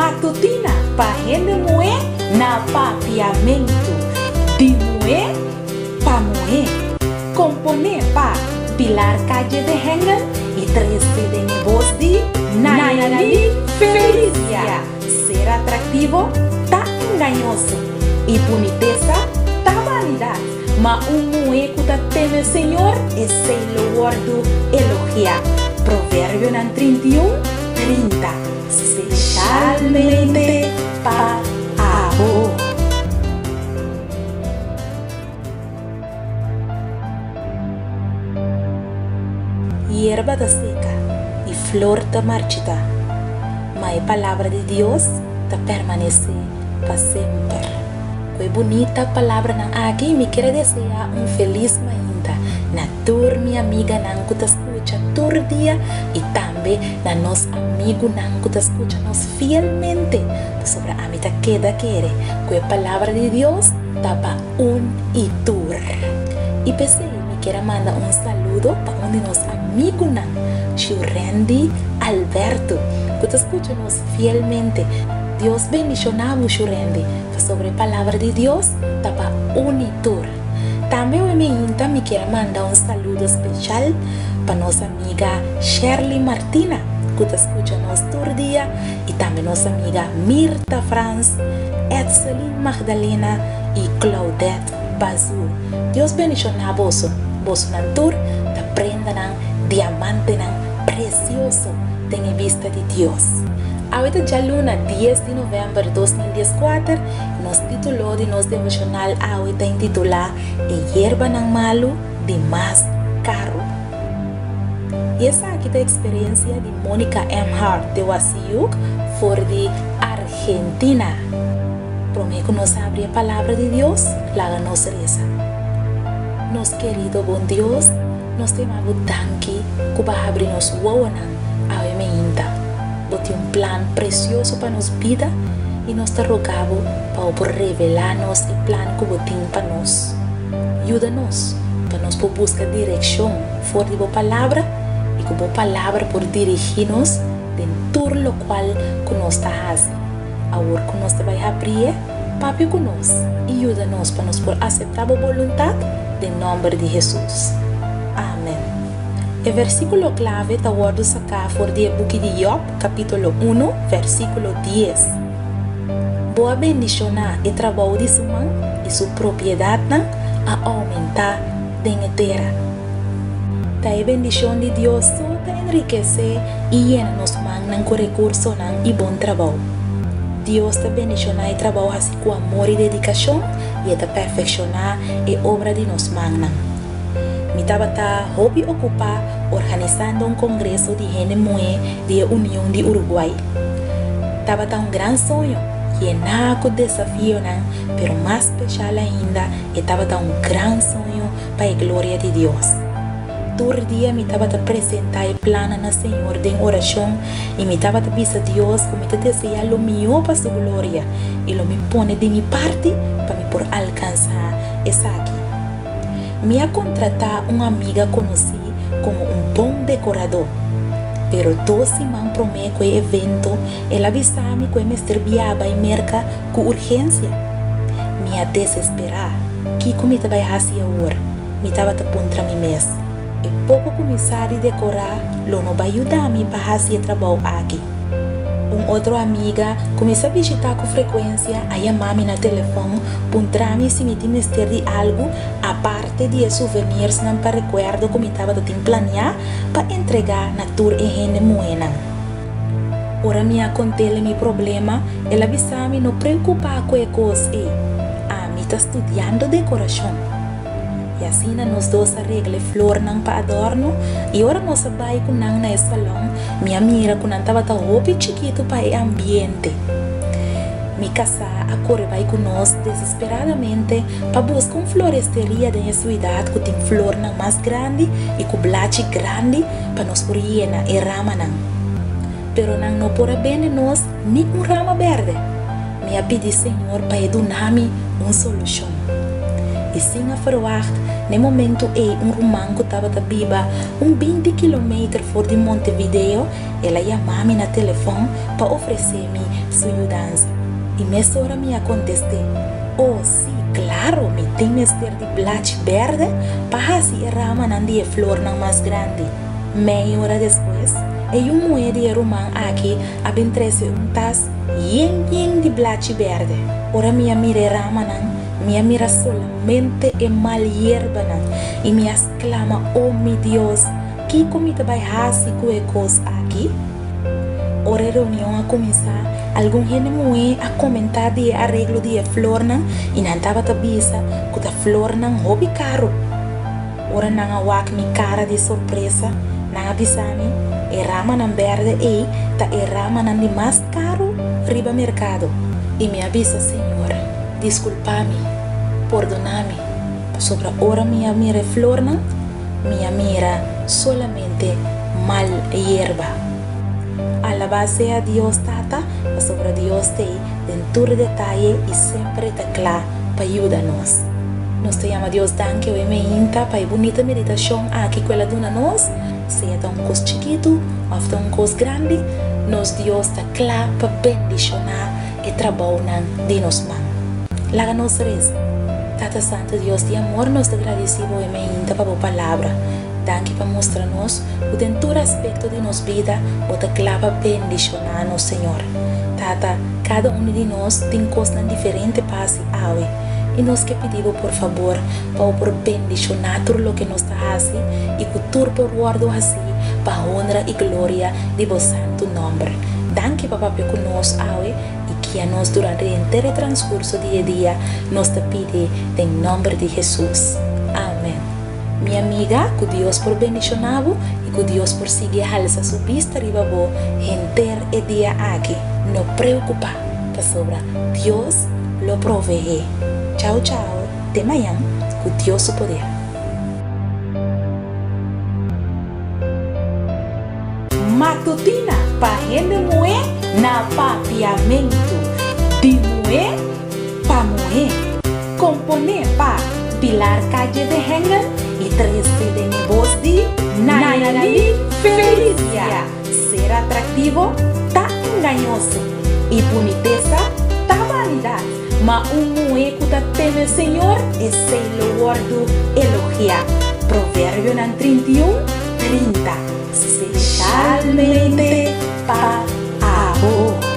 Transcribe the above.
matutina pa rende moe na papiamento, de moe pa moe, compone pa pilar calle de hengen e 13 de voz de Nayeli Felicia. Ser atractivo tá engañoso e boniteza tá vanidade, mas moe que tá teme Senhor é sem louvado elogiar. Provérbio 31:30, especialmente para amor. Hierba da seca e flor da marchita, mas a palavra de Deus tá permanece para sempre. Que bonita palavra na aqui me quer desejar feliz ainda na tua minha amiga não que te escuta todo dia e também na nosso amigo não que te escuta nos fielmente sobre a mita queda querer que a palavra de Deus tá para e tur. E pensei me quer mandar saludo para de nos amigo não Shurendi Alberto que te escuta nos fielmente. Deus bendicionava Shurendi sobre a palavra de Deus tá para e tur. Também me quer mandar saludo especial para nossa amiga Shirley Martina, que te escuta nos todo dia, e também nossa amiga Mirta Franz, Edselin Magdalena e Claudette Bazul. Deus bendicionar você na tour, da prenda nan diamante nan precioso, tem em vista de Deus. Ahorita já luna 10 de novembro de 2014, nos titulou de nosso devocional ahorita intitulado E Hierba Nang Malo de Mais Caro. E essa aqui é a experiência de Monica M. Hart de Wasiuk, for de Argentina. Prometo que nos abre a palavra de Deus, lá nos reza. Nos querido bom Deus, nos temamos tanque que vai abrir nos woanang a emeinta. Tem plano precioso para nos vida e nós te rogamos para revelar-nos o plano que você tem para nós. Ajuda-nos para nós buscar direção fora de boa palavra e que boa palavra por dirigir-nos em tudo o qual que nós está fazendo. Agora que nós vai abrir, papi conosco e ajuda-nos para nós aceitar a vontade em nome de Jesus. Amém. O versículo clave está guardado sacar for de book de Job, capítulo 1, versículo 10. Boa bendicionar e trabalho de sua mão e sua propriedade a aumentar em terra. Tá a bendição de Deus te enriquecer e llena nos mãos com recursos e bom trabalho. Deus te bendicionar e trabalho assim com amor e dedicação e te perfeccionar a obra de nos mãos. Me estava hobby ocupar organizando congresso de gente moe de União de Uruguai. Estava grande sonho, que nada com desafio não, pero mais especial ainda, estava grande sonho para a glória de Deus. Todo dia me estava apresentar o plano na Senhor de oração e me estava a Deus como te desejar o melhor para sua glória e lo me pone de minha parte para me por alcançar essa aqui. Me a contratar uma amiga conheci como bom decorador. Pero 12 semanas promete que o evento, ela avisou-me que me serviava em merca com urgência. Me a desesperar, que como te vai fazer agora? Me estava a pontra mim mesmo. E pouco começar a decorar, lo não vai ajudar-me para fazer trabalho aqui. Outra amiga começou a visitar com frequência, a chamar-me no telefone, perguntar-me se me tinha de algo, a parte de souvenirs não para recuerdo como estava a planear para entregar na tour e gente moena. Ora me contei meu problema, ela avisou-me não preocupar com a coisa e me está estudando decoração. E assim nós dois arreglamos flor para adorno e ora nós vai com nang na salão, minha mira com nang tava hobby chiquito para o ambiente. Me casar a correr vai com nós desesperadamente para buscar floresteria da cidade que tem flor mais grande e com blache grande para nós por hiena e rama nang. Pero nang não pode bem nós nem rama verde. Me a pedir Senhor para dar-me uma solução. E sem a verwacht No momento romano estava viva 20 km fora de Montevideo, ela chamou-me na telefone para oferecer-me sua ajuda. E nessa hora me contestei, oh sim, claro, me tem mister de blache verde, para assim rama não de flor não mais grande. Meia hora depois, mulher de romano aqui abentrece tas yen de blache verde. Ora minha mira rama não, minha mira solamente mal hierba não, e me exclama, oh meu Deus, que comida vai fazer com coisa aqui? Ora a reunião a começar, algum gente a comentar de arreglo de flor não, e não estava tabisa que a flor não hobby caro. Ora não awak mi cara de surpresa, não avisame, e rama não verde tá e rama não de mais caro riba mercado. E me avisa, senhor, desculpa-me, perdona-me, sobre a hora minha mira flor não, minha mira solamente mal hierba. Alabase a Deus tata, sobre Deus te dentro detalhe e sempre te claro para ajudar-nos. Nós te chama Deus danke o emeinta para a bonita meditação aqui que ela dona nós, seja um cos chiquito ou um cos grande, nós Deus te claro para bendicionar e trabalhar de nos mãos. Laga nos reza, Tata Santo Deus de amor, nós te agradecemos o emeinta para a palavra. Danke para mostrar-nos o dentro aspecto de nossa vida, o te clava bendicionar nos Senhor. Tata, cada de nós tem coisas diferentes para se awe. E nós que pedimos por favor, para por bendicionar tudo o que nós está fazendo e que tudo por guardo assim, para a honra e glória de vosso santo nome. Danke para papai conosco awe e que a nós durante o inteiro transcurso dia, nós te pedimos em nome de Jesus. Amém. Minha amiga, que Deus por bendicionar e que Deus por seguir alça sua vista riba bo enter e dia aqui. Não preocupa, que sobra Deus lo provee. Tchau, tchau. Até amanhã, com Deus o poder. Matutina para rende moer na papiamento. De moer para moer. Componer para pilar calle de hengen e 13 de negócio de Nayeli Felicia. Ser atrativo tá enganhoso e boniteza tá vanidade. Mas mulher que teme Senhor e sei lo guardo elogiar. Provérbio 31:30. Especialmente para avô.